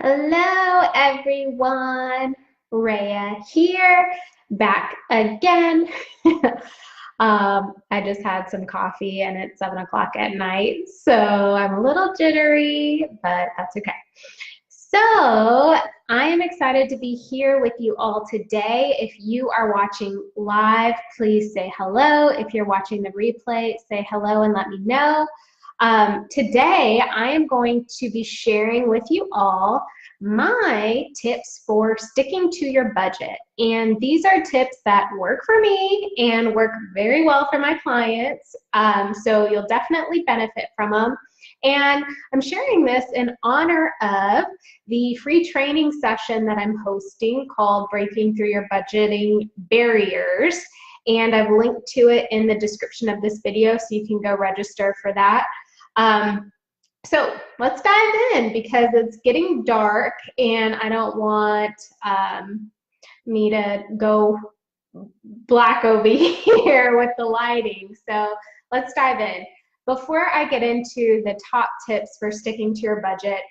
Hello, everyone. Rhea here, back again. I just had some coffee and it's 7 o'clock at night, so I'm a little jittery, but that's okay. So I am excited to be here with you all today. If you are watching live, please say hello. If you're watching the replay, say hello and let me know. Today, I am going to be sharing with you all my tips for sticking to your budget. And these are tips that work for me and work very well for my clients. So you'll definitely benefit from them. And I'm sharing this in honor of the free training session that I'm hosting called Breaking Through Your Budgeting Barriers. And I've linked to it in the description of this video, so you can go register for that. So let's dive in because it's getting dark and I don't want me to go black over here with the lighting. So let's dive in. Before I get into the top tips for sticking to your budget,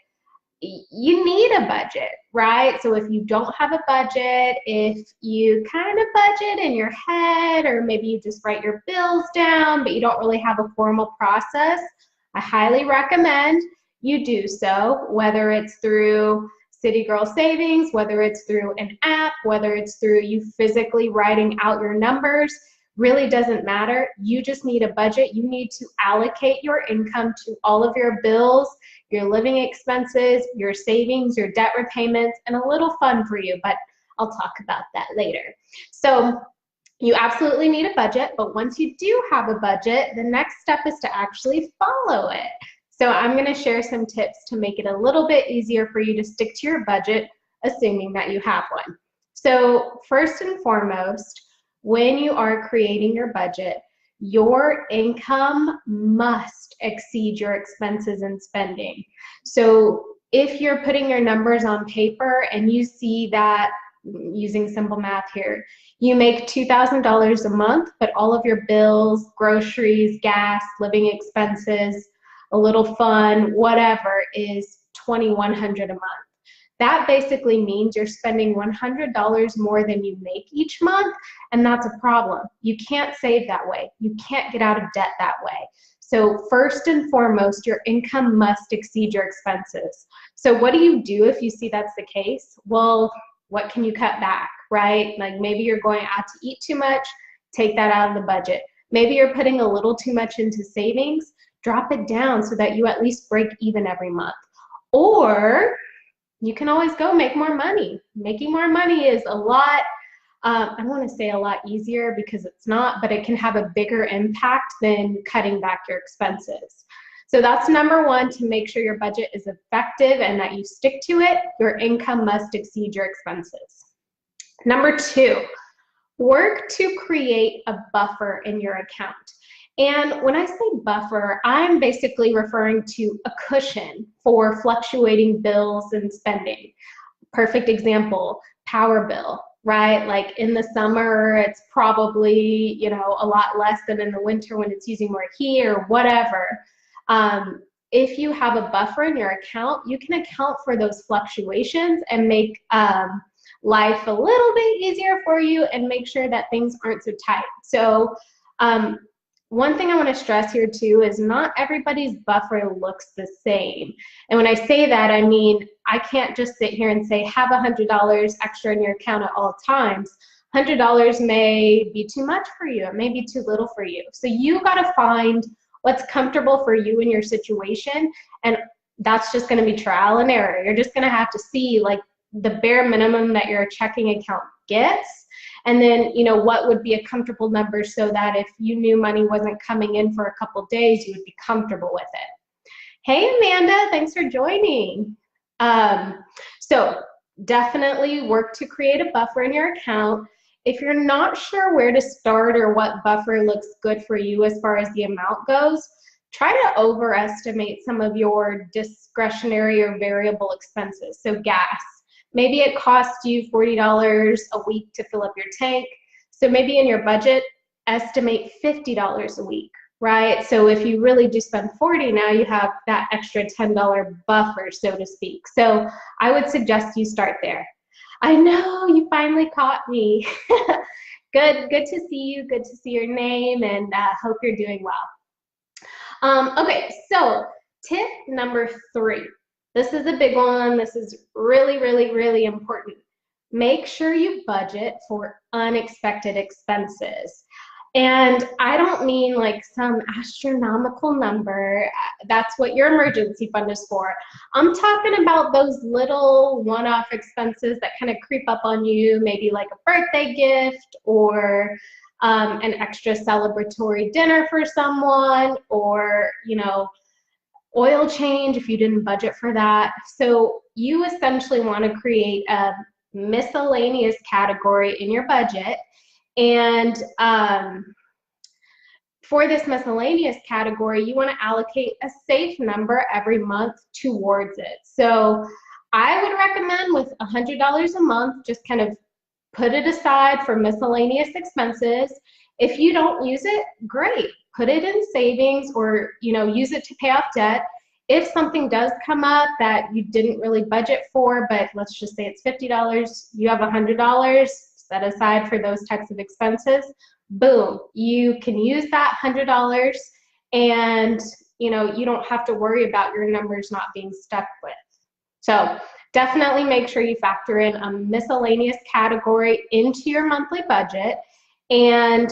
you need a budget, right? So if you don't have a budget, if you kind of budget in your head, or maybe you just write your bills down, but you don't really have a formal process, I highly recommend you do so, whether it's through City Girl Savings, whether it's through an app, whether it's through you physically writing out your numbers, really doesn't matter. You just need a budget. You need to allocate your income to all of your bills, your living expenses, your savings, your debt repayments, and a little fun for you, but I'll talk about that later. So you absolutely need a budget, but once you do have a budget, the next step is to actually follow it. So I'm going to share some tips to make it a little bit easier for you to stick to your budget, assuming that you have one. So first and foremost, when you are creating your budget, your income must exceed your expenses and spending. So if you're putting your numbers on paper and you see that, using simple math here, you make $2,000 a month, but all of your bills, groceries, gas, living expenses, a little fun, whatever, is $2,100 a month. That basically means you're spending $100 more than you make each month, and that's a problem. You can't save that way. You can't get out of debt that way. So first and foremost, your income must exceed your expenses. So what do you do if you see that's the case? Well, what can you cut back, right? Like maybe you're going out to eat too much, take that out of the budget. Maybe you're putting a little too much into savings, drop it down so that you at least break even every month. Or you can always go make more money. Making more money is a lot, I don't want to say a lot easier because it's not, but it can have a bigger impact than cutting back your expenses. So that's number one, to make sure your budget is effective and that you stick to it. Your income must exceed your expenses. Number two, work to create a buffer in your account. And when I say buffer, I'm basically referring to a cushion for fluctuating bills and spending. Perfect example, power bill, right? Like in the summer, it's probably, a lot less than in the winter when it's using more heat or whatever. If you have a buffer in your account, you can account for those fluctuations and make life a little bit easier for you and make sure that things aren't so tight. So one thing I want to stress here too is not everybody's buffer looks the same. And when I say that, I mean, I can't just sit here and say, have $100 extra in your account at all times. $100 may be too much for you. It may be too little for you. So you got to find what's comfortable for you in your situation. And that's just going to be trial and error. You're just going to have to see like the bare minimum that your checking account gets. And then, what would be a comfortable number so that if you knew money wasn't coming in for a couple days, you would be comfortable with it. Hey, Amanda, thanks for joining. So definitely work to create a buffer in your account. If you're not sure where to start or what buffer looks good for you as far as the amount goes, try to overestimate some of your discretionary or variable expenses. So gas. Maybe it costs you $40 a week to fill up your tank. So maybe in your budget, estimate $50 a week, right? So if you really do spend 40, now you have that extra $10 buffer, so to speak. So I would suggest you start there. I know, you finally caught me. Good to see you. Good to see your name, and hope you're doing well. Okay, so tip number 3. This is a big one. This is really, really, really important. Make sure you budget for unexpected expenses. And I don't mean like some astronomical number. That's what your emergency fund is for. I'm talking about those little one-off expenses that kind of creep up on you, maybe like a birthday gift, or an extra celebratory dinner for someone, or, you know, oil change if you didn't budget for that. So you essentially want to create a miscellaneous category in your budget. And for this miscellaneous category, you want to allocate a safe number every month towards it. So I would recommend with $100 a month, just kind of put it aside for miscellaneous expenses. If you don't use it, great. Put it in savings, or, you know, use it to pay off debt. If something does come up that you didn't really budget for, but let's just say it's $50, you have $100 set aside for those types of expenses, boom, you can use that $100, and, you know, you don't have to worry about your numbers not being stuck with. So definitely make sure you factor in a miscellaneous category into your monthly budget. And,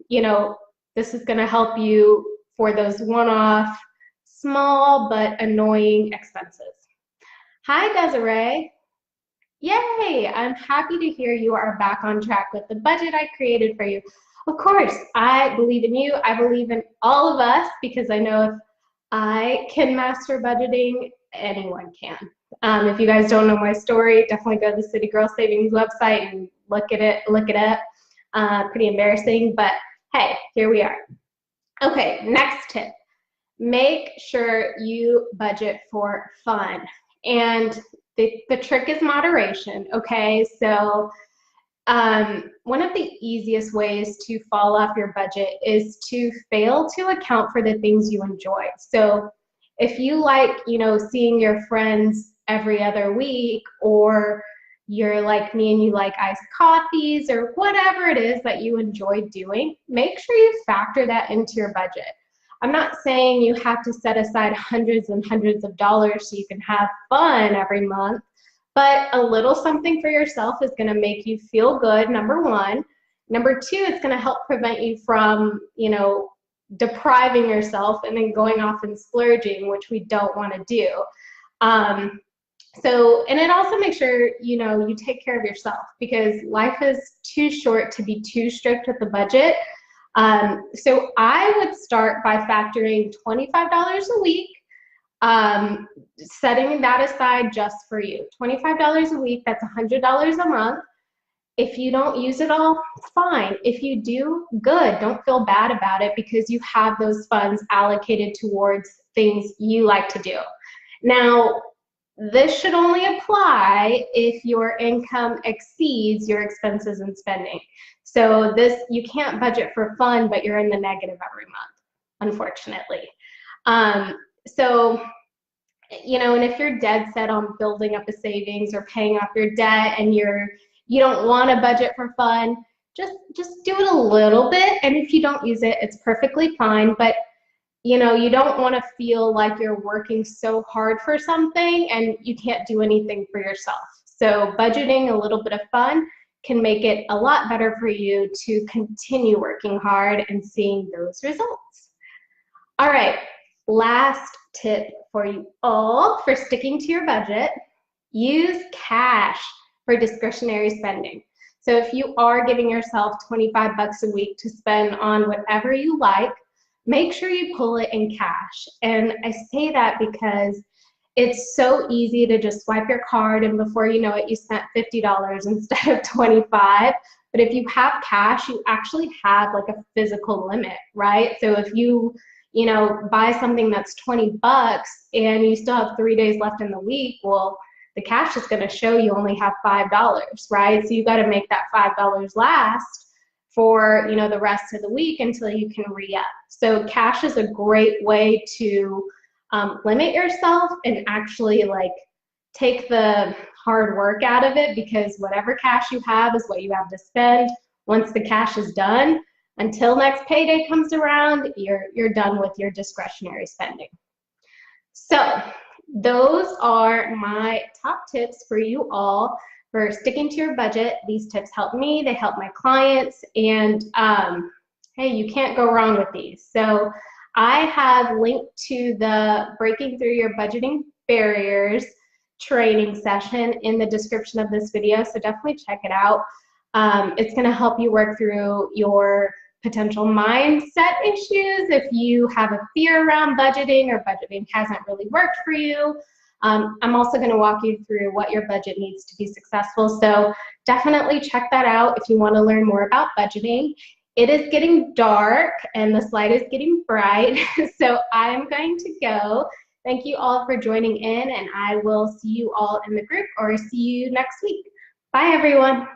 you know, this is going to help you for those one-off, small but annoying expenses. Hi, Desiree. Yay! I'm happy to hear you are back on track with the budget I created for you. Of course, I believe in you. I believe in all of us, because I know if I can master budgeting, anyone can. If you guys don't know my story, definitely go to the City Girl Savings website and look it up. Pretty embarrassing, but hey, here we are. Okay, next tip. Make sure you budget for fun. And the trick is moderation, okay? So one of the easiest ways to fall off your budget is to fail to account for the things you enjoy. So if you like, you know, seeing your friends every other week, or you're like me and you like iced coffees, or whatever it is that you enjoy doing, make sure you factor that into your budget. I'm not saying you have to set aside hundreds and hundreds of dollars so you can have fun every month, but a little something for yourself is going to make you feel good, number one. Number two, it's going to help prevent you from, you know, depriving yourself and then going off and splurging, which we don't want to do. And it also makes sure, you know, you take care of yourself, because life is too short to be too strict with the budget. So I would start by factoring $25 a week, setting that aside just for you. $25 a week, that's $100 a month. If you don't use it all, fine. If you do, good. Don't feel bad about it, because you have those funds allocated towards things you like to do. Now, this should only apply if your income exceeds your expenses and spending. So you can't budget for fun, but you're in the negative every month, unfortunately. So, you know, and if you're dead set on building up a savings or paying off your debt, and you don't want to budget for fun, just do it a little bit. And if you don't use it, it's perfectly fine. But, you know, you don't want to feel like you're working so hard for something and you can't do anything for yourself. So budgeting a little bit of fun can make it a lot better for you to continue working hard and seeing those results. All right, last tip for you all for sticking to your budget: use cash for discretionary spending. So if you are giving yourself 25 bucks a week to spend on whatever you like, make sure you pull it in cash. And I say that because it's so easy to just swipe your card, and before you know it, you spent $50 instead of 25. But if you have cash, you actually have like a physical limit, right? So if you know, buy something that's 20 bucks and you still have 3 days left in the week, well, the cash is going to show you only have $5, right? So you got to make that $5 last for, you know, the rest of the week until you can re-up. So cash is a great way to limit yourself and actually like take the hard work out of it, because whatever cash you have is what you have to spend. Once the cash is done, until next payday comes around, you're done with your discretionary spending. So those are my top tips for you all for sticking to your budget. These tips help me, they help my clients, and hey, you can't go wrong with these. So I have linked to the Breaking Through Your Budgeting Barriers training session in the description of this video, so definitely check it out. It's going to help you work through your potential mindset issues if you have a fear around budgeting or budgeting hasn't really worked for you. I'm also going to walk you through what your budget needs to be successful, so definitely check that out if you want to learn more about budgeting. It is getting dark and the slide is getting bright, so I'm going to go. Thank you all for joining in, and I will see you all in the group or see you next week. Bye, everyone.